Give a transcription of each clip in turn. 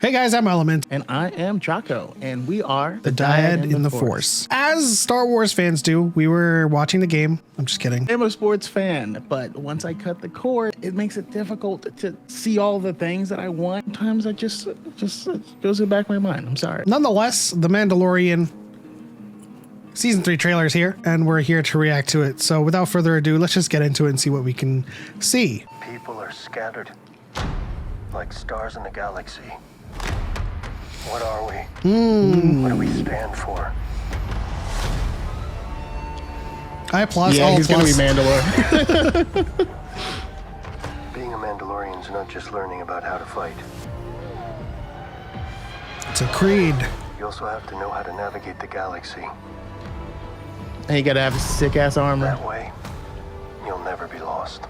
Hey guys, I'm Element. And I am Choco, and we are the DYAD in the Force. As Star Wars fans do, we were watching the game. I'm just kidding. I'm a sports fan, but once I cut the cord, it makes it difficult to see all the things that I want. Sometimes I just goes in the back of my mind. I'm sorry. Nonetheless, The Mandalorian Season 3 trailer is here, and we're here to react to it. So without further ado, let's just get into it and see what we can see. People are scattered like stars in the galaxy. What are we? What do we stand for? I plus. Yeah, he's plus. gonna be Mandalorian. Being a Mandalorian is not just learning about how to fight. It's a creed. You also have to know how to navigate the galaxy. And you gotta have sick ass armor. That way, you'll never be lost.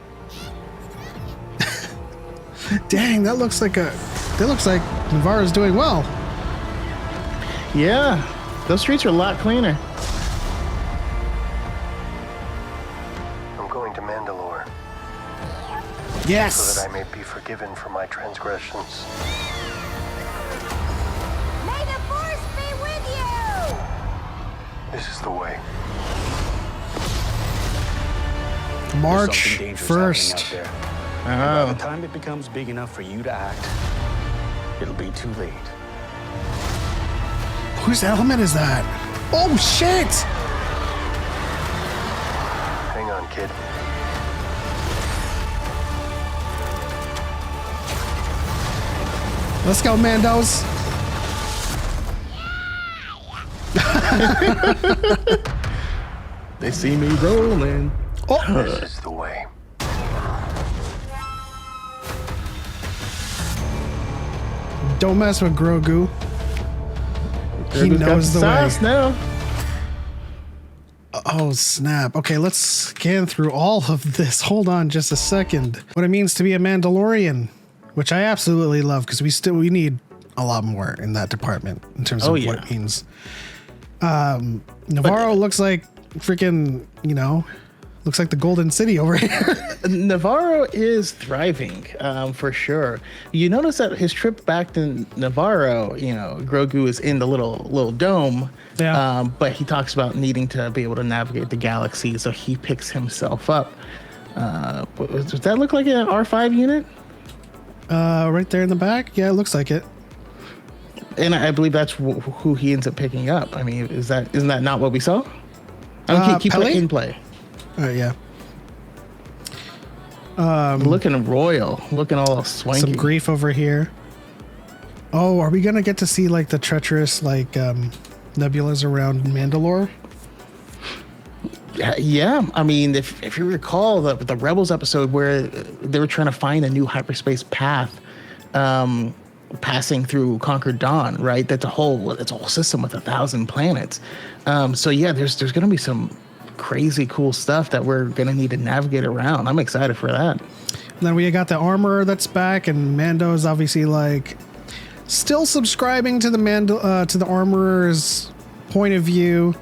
Dang, that looks like Navarro's doing well. Yeah, those streets are a lot cleaner. I'm going to Mandalore Yes. so that I may be forgiven for my transgressions. May the Force be with you! This is the way. March There's something dangerous 1st. happening out there. By Oh, the time it becomes big enough for you to act, it'll be too late. Whose element is that? Oh shit! Hang on, kid. Let's go, Mandos. they see me rolling. Oh, This is the way. don't mess with Grogu. He Grogu's got knows the way. sauce now. Oh snap. Okay, let's scan through all of this. Hold on just a second. What it means to be a Mandalorian, which I absolutely love because we need a lot more in that department in terms of what it means. Navarro looks like freaking, looks like the Golden City over here. Navarro is thriving, for sure. You notice that his trip back to Navarro, Grogu is in the little dome. Yeah. But he talks about needing to be able to navigate the galaxy, so he picks himself up. Does that look like an R5 unit? Right there in the back. Yeah, it looks like it. And I believe that's who he ends up picking up. I mean, isn't that not what we saw? I mean, keep Peli? in play. All right, yeah. Looking royal, looking all swanky. Some grief over here. Oh, are we gonna get to see like the treacherous nebulas around Mandalore? Yeah, I mean, if you recall the Rebels episode where they were trying to find a new hyperspace path, passing through Conquered Dawn, right? That's a whole system with 1,000 planets. So yeah, there's going to be some crazy cool stuff that we're going to need to navigate around. I'm excited for that. And then we got the armor that's back, and Mando's obviously still subscribing to the armorer's point of view.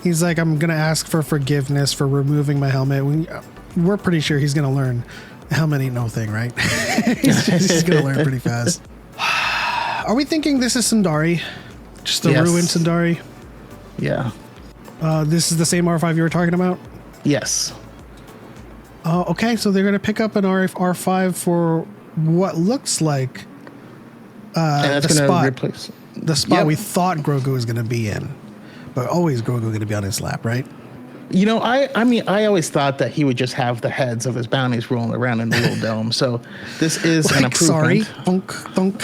He's like, I'm gonna ask for forgiveness for removing my helmet. We're pretty sure he's gonna learn. A helmet ain't no thing, right? he's gonna learn pretty fast. Are we thinking this is Sundari? Just a ruined Sundari? Yeah. This is the same R5 you were talking about? Yes. Okay, so they're gonna pick up an R5 for what looks like And that's the going spot. to replace The spot Yep. we thought Grogu was gonna be in. But always Grogu gonna be on his lap, right? I mean, I always thought that he would just have the heads of his bounties rolling around in the little dome. So this is an improvement. Sorry. Thunk, thunk.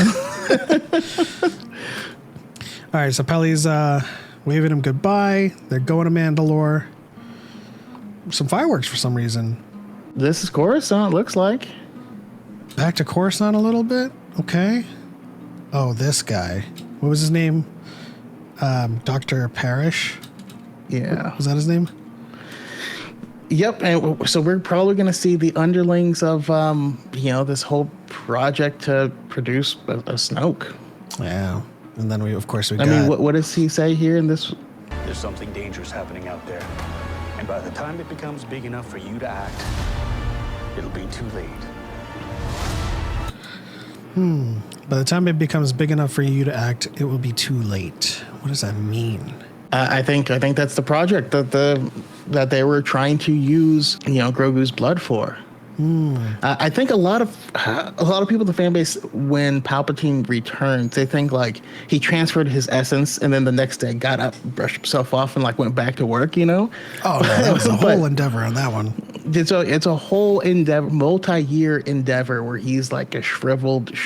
All right, so Peli's waving him goodbye. They're going to Mandalore. Some fireworks for some reason. This is Coruscant, looks like. Back to Coruscant a little bit. Okay. Oh, this guy. What was his name? Dr. Parrish? Yeah. Was that his name? Yep. And so we're probably going to see the underlings of, this whole project to produce a Snoke. Yeah. And then of course, we I got... mean, what does he say here in this? There's something dangerous happening out there. And by the time it becomes big enough for you to act, it'll be too late. By the time it becomes big enough for you to act, it will be too late. What does that mean? I think that's the project that they were trying to use, Grogu's blood for. I think a lot of people in the fan base, when Palpatine returns, they think like he transferred his essence and then the next day got up, brushed himself off, and like went back to work. Oh no, that was a whole endeavor on that one. It's a whole endeavor, multi-year endeavor where he's like a shriveled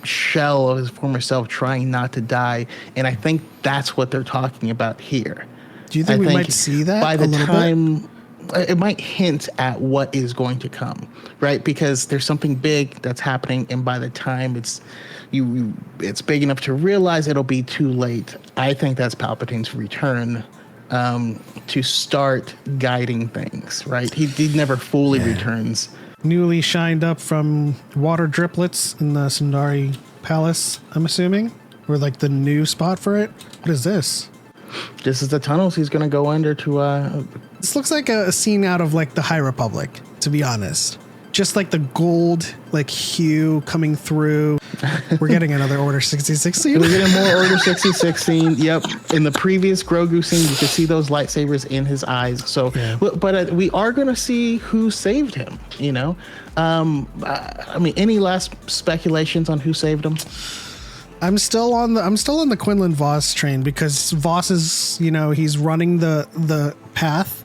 shell of his former self, trying not to die. And I think that's what they're talking about here. Do you think we might see that by the a little time? Bit? It might hint at what is going to come, right? Because there's something big that's happening, and by the time it's big enough to realize, it'll be too late. I think that's Palpatine's return to start guiding things, right? He never fully returns. Newly shined up from water driplets in the Sundari Palace, I'm assuming, or like the new spot for it. What is this? This is the tunnels he's going to go under to. This looks like a scene out of like the High Republic, to be honest. Just like the gold, like hue coming through. We're getting another Order 66 scene. We're getting more Order 66 scene. Yep. In the previous Grogu scene, you could see those lightsabers in his eyes. So, but we are going to see who saved him. I mean, any last speculations on who saved him? I'm still on the Quinlan Voss train, because Voss is, he's running the path,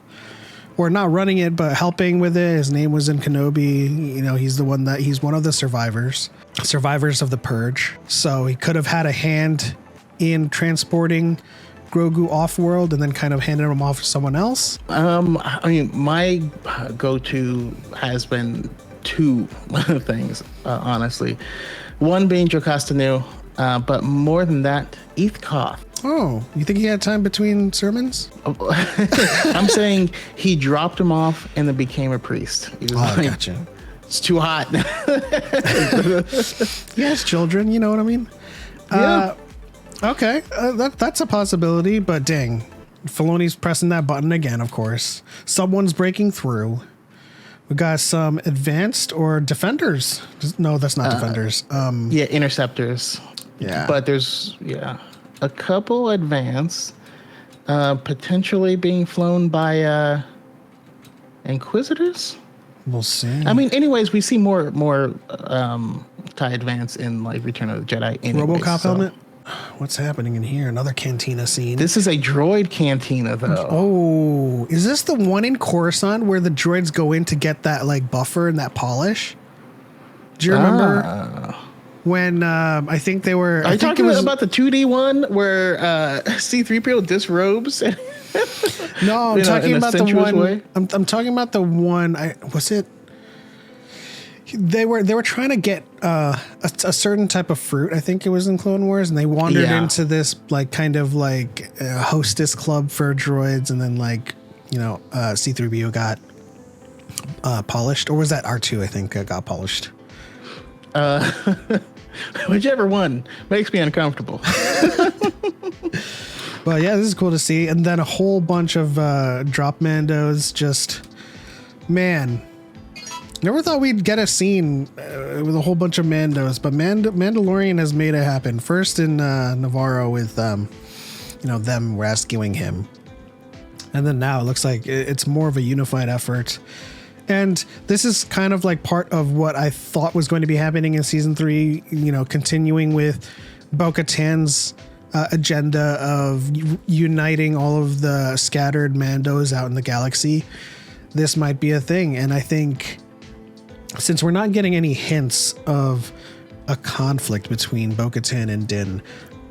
or not running it, but helping with it. His name was in Kenobi. He's one of the survivors of the Purge. So he could have had a hand in transporting Grogu off world and then kind of handed him off to someone else. I mean, my go-to has been two things, honestly. One being Joe Castanew. But more than that, Eth Koth. Oh, you think he had time between sermons? I'm saying he dropped him off and then became a priest. He was gotcha. It's too hot. He has children, you know what I mean? Yeah. Okay, that's a possibility, but dang. Filoni's pressing that button again, of course. Someone's breaking through. We got some advanced or defenders. No, that's not defenders. Interceptors. Yeah. But there's, a couple advanced, potentially being flown by Inquisitors. We'll see. I mean, anyways, we see more TIE Advance in like Return of the Jedi. Anyways, RoboCop helmet? What's happening in here? Another cantina scene. This is a droid cantina, though. Oh, is this the one in Coruscant where the droids go in to get that like buffer and that polish? Do you remember when I think they were? Are you talking about the 2D one where C-3PO disrobes? No, I'm talking about the one. I'm talking about the one. Was it? They were trying to get a certain type of fruit. I think it was in Clone Wars, and they wandered into this like kind of like hostess club for droids, and then like C-3PO got polished, or was that R2? I think got polished. Whichever one makes me uncomfortable. But yeah, this is cool to see, and then a whole bunch of drop Mandos. Just man. Never thought we'd get a scene with a whole bunch of Mandos, but Mandalorian has made it happen. First in Navarro with, them rescuing him. And then now it looks like it's more of a unified effort. And this is kind of like part of what I thought was going to be happening in season 3, continuing with Bo-Katan's agenda of uniting all of the scattered Mandos out in the galaxy. This might be a thing. And I think, since we're not getting any hints of a conflict between Bo-Katan and Din,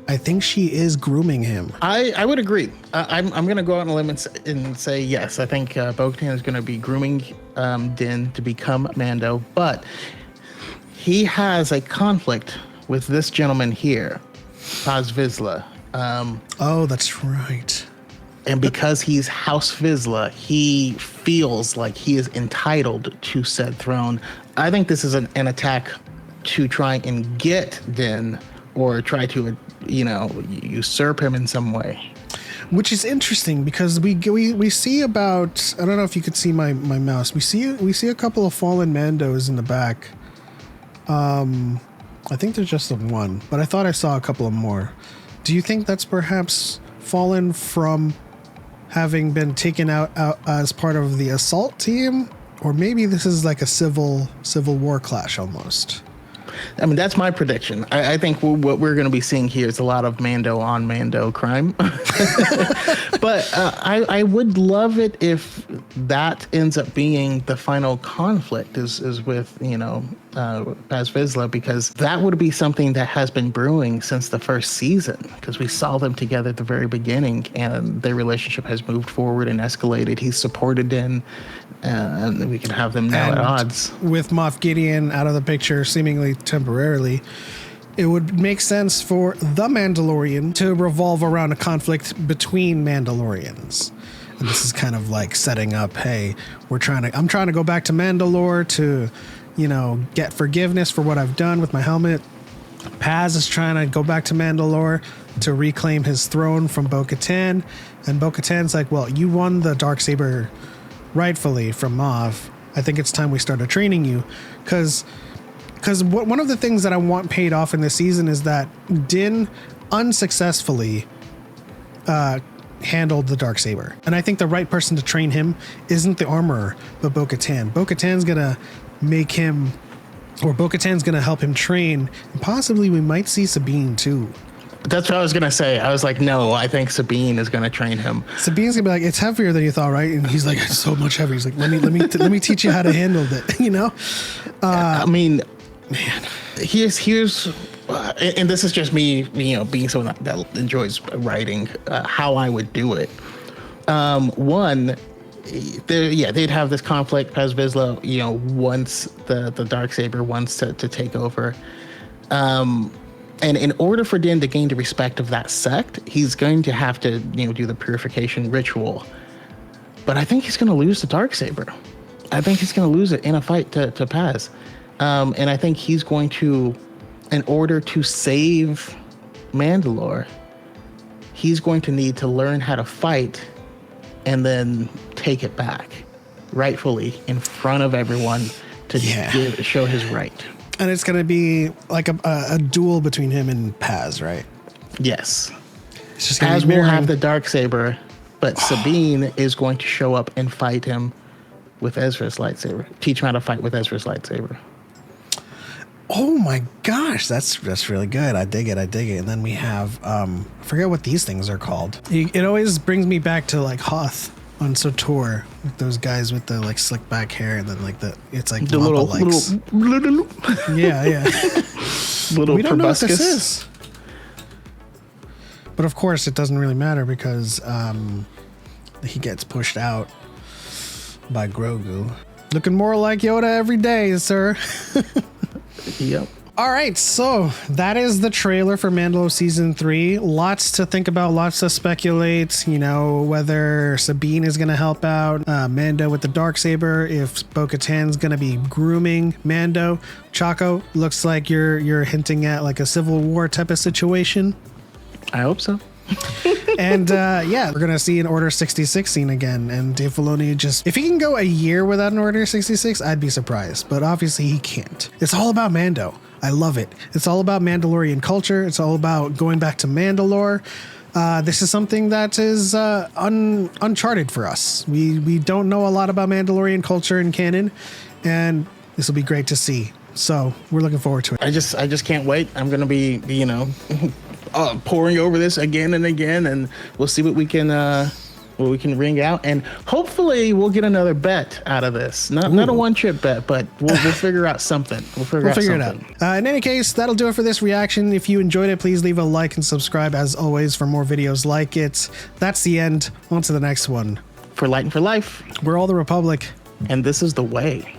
I think she is grooming him. I would agree. I'm going to go out on a limb and say yes. I think Bo-Katan is going to be grooming Din to become Mando, but he has a conflict with this gentleman here, Paz Vizsla. Oh, that's right. And because he's House Vizsla, he feels like he is entitled to said throne. I think this is an attack to try and get Din, or try to, usurp him in some way. Which is interesting, because we see about, I don't know if you could see my mouse. We see a couple of fallen Mandos in the back. I think there's just the one, but I thought I saw a couple of more. Do you think that's perhaps fallen from having been taken out as part of the assault team? Or maybe this is like a civil war clash almost. I mean, that's my prediction. I think what we're going to be seeing here is a lot of Mando on Mando crime. But I would love it if that ends up being the final conflict is with, Paz Vizsla, because that would be something that has been brewing since the first season, because we saw them together at the very beginning and their relationship has moved forward and escalated. He's supported Din, and we can have them now at odds. With Moff Gideon out of the picture, seemingly temporarily, it would make sense for the Mandalorian to revolve around a conflict between Mandalorians. And this is kind of like setting up, hey, I'm trying to go back to Mandalore to, get forgiveness for what I've done with my helmet. Paz is trying to go back to Mandalore to reclaim his throne from Bo-Katan. And Bo-Katan's like, well, you won the Darksaber rightfully from Moff. I think it's time we started training you. Because one of the things that I want paid off in this season is that Din unsuccessfully handled the Darksaber. And I think the right person to train him isn't the armorer, but Bo-Katan. Bo-Katan's going to make him, or Bo-Katan's going to help him train. And possibly we might see Sabine too. That's what I was going to say. I was like, no, I think Sabine is going to train him. Sabine's going to be like, it's heavier than you thought, right? And he's like, it's so much heavier. He's like, let me teach you how to handle it, I mean, man, here's and this is just me, being someone that enjoys writing, how I would do it. One, they'd have this conflict. Paz Vizsla, wants the Darksaber, wants to take over. And in order for Din to gain the respect of that sect, he's going to have to, do the purification ritual. But I think he's going to lose the Darksaber. I think he's going to lose it in a fight to Paz. And I think he's going to, in order to save Mandalore, he's going to need to learn how to fight and then take it back rightfully in front of everyone to show his right. And it's going to be like a duel between him and Paz, right? Yes. It's just Paz will have the Darksaber, but Sabine is going to show up and fight him with Ezra's lightsaber. Teach him how to fight with Ezra's lightsaber. Oh my gosh, that's really good. I dig it. And then we have I forget what these things are called. It always brings me back to like Hoth on Sotor, with those guys with the like slick back hair and then like it's like the little yeah. Little we don't know what proboscis. this is. But of course it doesn't really matter because he gets pushed out by Grogu. Looking more like Yoda every day, sir. Yep. All right, so that is the trailer for Mandalore Season 3. Lots to think about, lots to speculate, whether Sabine is going to help out Mando with the Darksaber, if Bo-Katan's going to be grooming Mando. Choco, looks like you're hinting at like a Civil War type of situation. I hope so. And we're going to see an Order 66 scene again. And Dave Filoni if he can go a year without an Order 66, I'd be surprised. But obviously he can't. It's all about Mando. I love it. It's all about Mandalorian culture. It's all about going back to Mandalore. This is something that is uncharted for us. We don't know a lot about Mandalorian culture and canon, and this will be great to see. So we're looking forward to it. I just can't wait. I'm gonna be pouring over this again and again, and we'll see what we can ring out, and hopefully we'll get another bet out of this. Not a one-trip bet, but we'll figure out something. We'll figure it out. In any case, that'll do it for this reaction. If you enjoyed it, please leave a like and subscribe as always for more videos like it. That's the end. On to the next one. For Light and for Life. We're all the Republic. And this is the way.